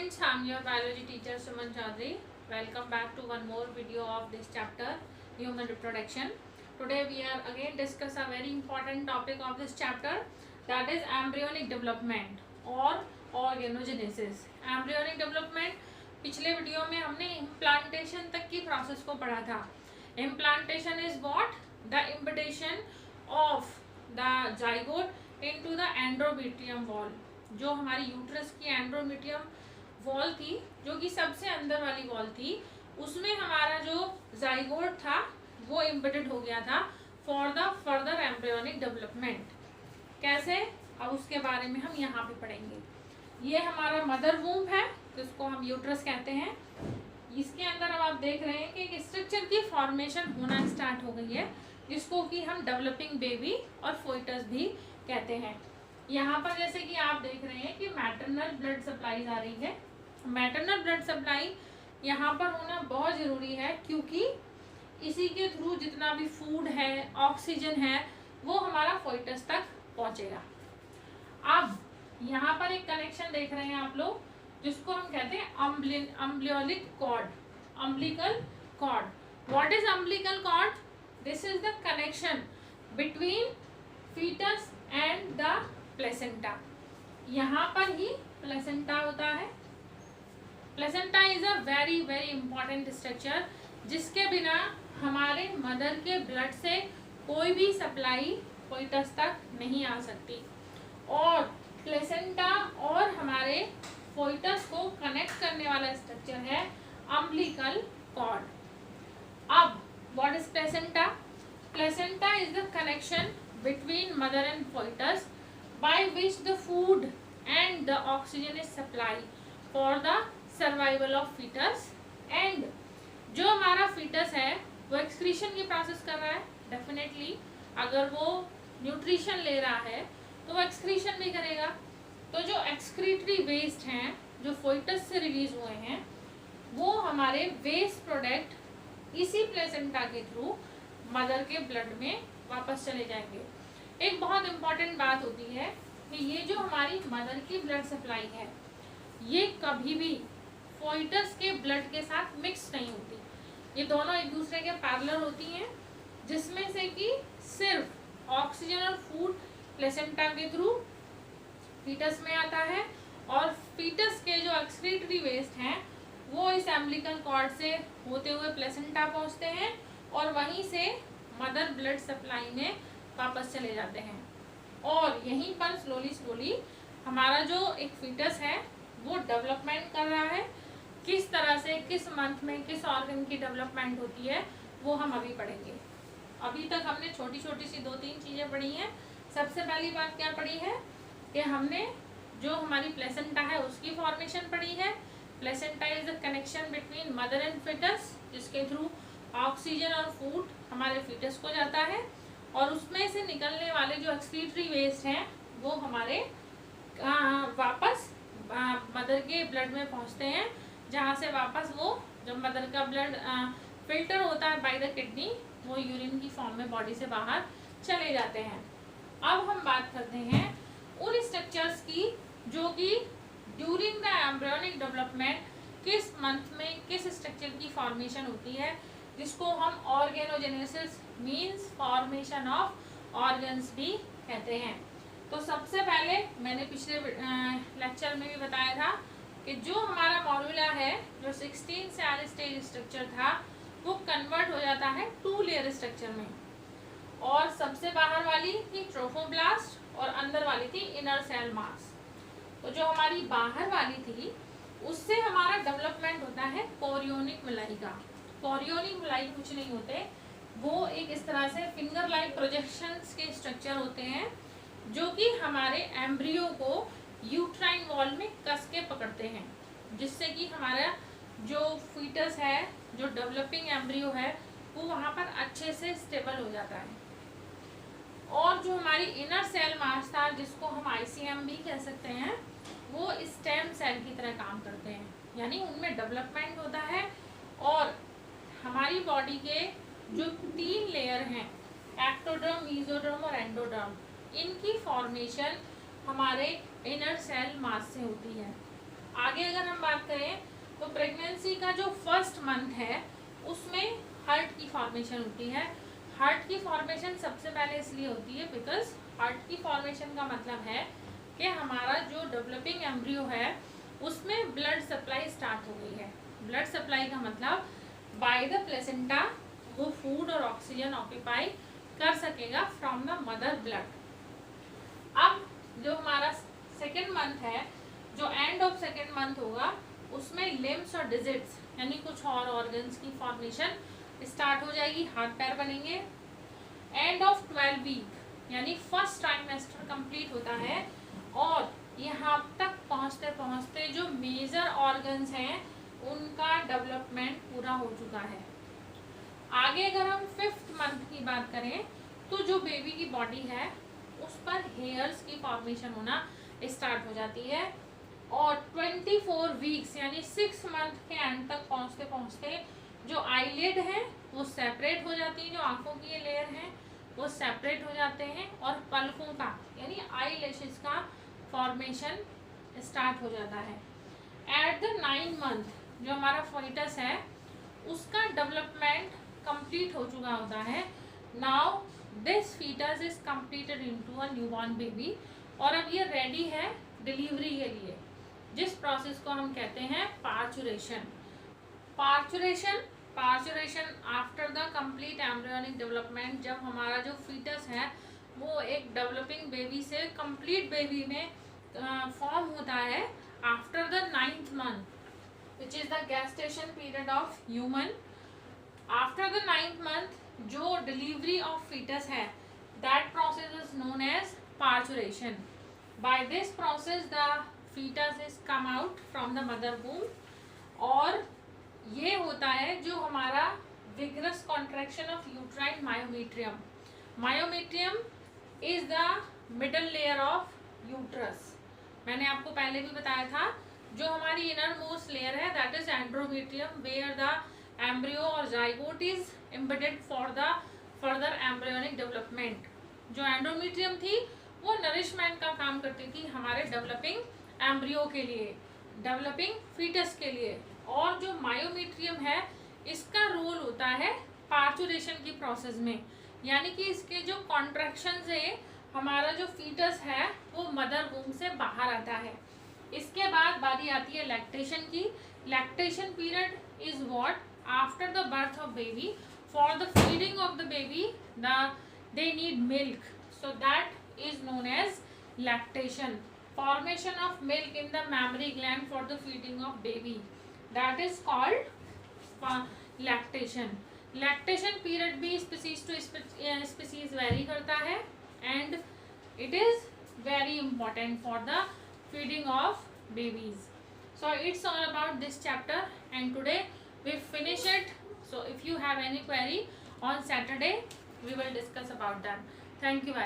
Students, I'm your biology teacher Suman Chaudhary. Welcome back to one more video of this chapter, human reproduction. Today we are again discuss a very important topic of this chapter, that is embryonic development or organogenesis. Embryonic development पिछले video में हमने implantation तक की process को पढ़ा था. Implantation is what? The imbibition of the zygote into the endometrium wall. जो हमारी यूट्रस की एंड्रोमेट्रियम वॉल थी, जो कि सबसे अंदर वाली वॉल थी, उसमें हमारा जो जाइगोट था वो इम्बिटेड हो गया था for the further embryonic development. कैसे? अब उसके बारे में हम यहाँ पे पढ़ेंगे. ये हमारा मदर वूम्ब है जिसको हम यूट्रस कहते हैं. इसके अंदर अब आप देख रहे हैं कि एक स्ट्रक्चर की फॉर्मेशन होना स्टार्ट हो गई है, जिसको कि हम डेवलपिंग बेबी और फोइटस भी कहते हैं. यहाँ पर जैसे कि आप देख रहे हैं कि मैटरनल ब्लड सप्लाई आ रही है. मैटरनल ब्लड सप्लाई यहाँ पर होना बहुत ज़रूरी है, क्योंकि इसी के थ्रू जितना भी फूड है, ऑक्सीजन है, वो हमारा फोइटस तक पहुँचेगा. अब यहाँ पर एक कनेक्शन देख रहे हैं आप लोग, जिसको हम कहते हैं umbilical cord, umbilical cord. What is umbilical cord? This is the connection between foetus and the placenta. यहाँ पर ही प्लेसेंटा होता है. Placenta is a very very important structure, जिसके बिना हमारे मदर के ब्लड से कोई भी सप्लाई फोइटस तक नहीं आ सकती. और प्लेसेंटा और हमारे फोइटस को कनेक्ट करने वाला स्ट्रक्चर है अम्बिलिकल कॉर्ड. अब what is placenta? Placenta is the connection between mother and foetus by which the food and the oxygen is supplied for the survival of fetus. and जो हमारा fetus है वो excretion की process कर रहा है. Definitely अगर वो न्यूट्रिशन ले रहा है तो वो excretion भी करेगा. तो जो excretory waste हैं, जो fetus से रिलीज हुए हैं, वो हमारे वेस्ट प्रोडक्ट इसी प्लेसेंटा के थ्रू मदर के ब्लड में वापस चले जाएंगे. एक बहुत इम्पॉर्टेंट बात होती है कि ये जो हमारी मदर की ब्लड सप्लाई है, ये कभी भी फोइटस के ब्लड के साथ मिक्स नहीं होती. ये दोनों एक दूसरे के पैरेलल होती हैं, जिसमें से कि सिर्फ ऑक्सीजन और फूड प्लेसेंटा के थ्रू फीटस में आता है, और फीटस के जो एक्सक्रीटरी वेस्ट हैं वो इस एम्बिलिकल कॉर्ड से होते हुए प्लेसेंटा पहुंचते हैं, और वहीं से मदर ब्लड सप्लाई में वापस चले जाते हैं. और यहीं पर स्लोली हमारा जो एक फीटस है वो डेवलपमेंट कर रहा है. किस तरह से, किस मंथ में किस ऑर्गन की डेवलपमेंट होती है वो हम अभी पढ़ेंगे. अभी तक हमने छोटी छोटी सी 2-3 चीज़ें पढ़ी हैं. सबसे पहली बात क्या पढ़ी है कि हमने जो हमारी प्लेसेंटा है उसकी फॉर्मेशन पढ़ी है. Placenta is the connection between mother and foetus, जिसके थ्रू ऑक्सीजन और फूड हमारे फीटस को जाता है, और उसमें से निकलने वाले जो एक्सक्रीटरी वेस्ट हैं वो हमारे वापस मदर के ब्लड में पहुंचते हैं, जहां से वापस वो जब मदर का ब्लड फिल्टर होता है बाय द किडनी, वो यूरिन की फॉर्म में बॉडी से बाहर चले जाते हैं. अब हम बात करते हैं उन स्ट्रक्चर्स की जो कि ड्यूरिंग द एम्ब्रियोनिक डेवलपमेंट किस मंथ में किस स्ट्रक्चर की फॉर्मेशन होती है, जिसको हम organogenesis means formation of organs भी कहते हैं. तो सबसे पहले मैंने पिछले लेक्चर में भी बताया था कि जो हमारा मॉड्यूला है, जो 16 सेल स्टेज स्ट्रक्चर था, वो कन्वर्ट हो जाता है 2 लेयर स्ट्रक्चर में. और सबसे बाहर वाली थी ट्रोफोब्लास्ट और अंदर वाली थी इनर सेल मास. तो जो हमारी बाहर वाली थी उससे हमारा डेवलपमेंट होता है कोरियोनिक मलाई का. कोरियोनिक मलाई कुछ नहीं होते, वो एक इस तरह से फिंगर लाइक प्रोजेक्शंस के स्ट्रक्चर होते हैं, जो कि हमारे एम्ब्रियो को यूट्राइन वॉल में कस के पकड़ते हैं, जिससे कि हमारा जो फीटस है, जो डेवलपिंग एम्ब्रियो है, वो वहाँ पर अच्छे से स्टेबल हो जाता है. और जो हमारी इनर सेल मास था, जिसको हम ICM भी कह सकते हैं, वो स्टेम सेल की तरह काम करते हैं. यानी उनमें डेवलपमेंट होता है, और हमारी बॉडी के जो 3 लेयर हैं, एक्टोडर्म, मेसोडर्म और एंडोडर्म, इनकी फॉर्मेशन हमारे इनर सेल मास से होती है. आगे अगर हम बात करें तो प्रेगनेंसी का जो फर्स्ट मंथ है उसमें हार्ट की फॉर्मेशन होती है। हार्ट की फॉर्मेशन सबसे पहले इसलिए होती है बिकॉज हार्ट की फॉर्मेशन का मतलब है कि हमारा जो डेवलपिंग एम्ब्रियो है उसमें ब्लड सप्लाई स्टार्ट हो गई है। ब्लड सप्लाई का मतलब बाय द प्लेसेंटा वो फूड और ऑक्सीजन ऑक्यूपाई कर सकेगा फ्रॉम द मदर ब्लड। अब जो हमारा सेकेंड मंथ है, जो एंड ऑफ सेकेंड मंथ होगा, उसमें लिम्स और डिजिट्स यानी कुछ और ऑर्गन्स की फॉर्मेशन स्टार्ट हो जाएगी, हाथ पैर बनेंगे। एंड ऑफ 12 वीक यानी फर्स्ट ट्राइमेस्टर कंप्लीट होता है और यहाँ तक पहुँचते पहुँचते जो मेजर ऑर्गन्स हैं उनका डेवलपमेंट पूरा हो चुका है। आगे अगर हम 5th मंथ की बात करें तो जो बेबी की बॉडी है उस पर हेयर्स की फॉर्मेशन होना स्टार्ट हो जाती है और 24 वीक्स यानी 6 मंथ के एंड तक पहुँचते पहुँचते जो आईलिड है वो सेपरेट हो जाती है, जो आंखों की ये लेयर है वो सेपरेट हो जाते हैं और पलकों का यानी आई लैशेस का फॉर्मेशन स्टार्ट हो जाता है। एट द 9 मंथ जो हमारा फोइटस है उसका डेवलपमेंट कंप्लीट हो चुका होता है। Now this foetus is completed into a newborn baby और अब ये रेडी है डिलीवरी के लिए, जिस प्रोसेस को हम कहते हैं parturition. Parturition after the complete embryonic development, जब हमारा जो फीटस है वो एक डेवलपिंग बेबी से कंप्लीट बेबी में फॉर्म होता है after the 9th month which is the gestation period of human. After the 9th month जो डिलीवरी ऑफ फीटस है that process is known as parturition. By this process the foetus is come out from the mother womb और ये होता है जो हमारा vigorous contraction of uterine myometrium. Myometrium is the middle layer of uterus. मैंने आपको पहले भी बताया था जो हमारी इनर मोस्ट लेयर है that is endometrium where the embryo और zygote is embedded for the further embryonic development. जो एंड्रोमेट्रियम थी वो नरिशमेंट का काम करती थी हमारे डेवलपिंग एम्ब्रियो के लिए, डेवलपिंग फीटस के लिए। और जो मायोमेट्रियम है इसका रोल होता है पार्चुरेशन की प्रोसेस में, यानी कि इसके जो कॉन्ट्रैक्शन से हमारा जो फीटस है वो मदर वूम से बाहर आता है। इसके बाद बारी आती है लैक्टेशन की। Lactation period is what after the birth of baby for the feeding of the baby they need milk, so that is known as lactation. Formation of milk in the mammary gland for the feeding of baby, that is called lactation. Lactation period भी species to species vary करता है and it is very important for the feeding of babies. So it's all about this chapter and today we finish it. So if you have any query on Saturday we will discuss about them. Thank you very much.